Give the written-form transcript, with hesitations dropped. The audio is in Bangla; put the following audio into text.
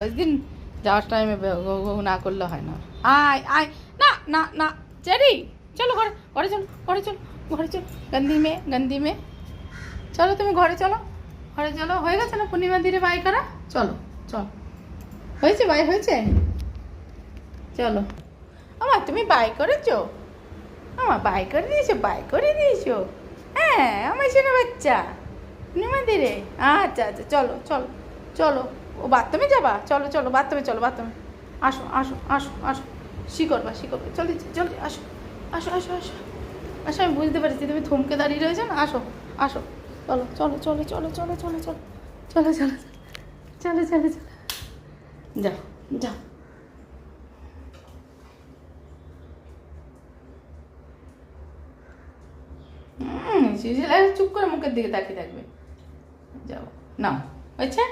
দিন যাওয়ার টাইমে না করলে হয় না। আয় আয়, না না না চেরি, চলো ঘরে, ঘরে চলো, ঘরে চলো, ঘরে চলো, গন্দি মেয়ে চলো, তুমি ঘরে চলো, ঘরে চলো। হয়ে গেছে না পূর্ণিমা দিরে বাই করা? চলো চলো, হয়েছে বাই হয়েছে, চলো। আমার তুমি বাই করেছো, আমার বাই করে দিয়েছো, বাই করে দিয়েছো। হ্যাঁ আমার শোনো বাচ্চা পূর্ণিমা দিরে। আচ্ছা আচ্ছা, চলো চলো চলো, ও বাথরুমে যাবা? চলো চলো বাথরুমে, চলো বাথরুমে, আসো আসো আসো আসো, শিকড়বা শিকড়বা, জলদি জলদি আসো আসো আসো আসো আসো। আমি বুঝতে পারছি তুমি থমকে দাঁড়িয়ে রয়েছো না, আসো আসো, চলো চলো চলো চলো চলো চলো চলো চলো চলো চলো চলো চলো, যাও যাও। চুপ করে মুখের দিকে তাকিয়ে থাকবে। যাও, নাও, হয়েছে?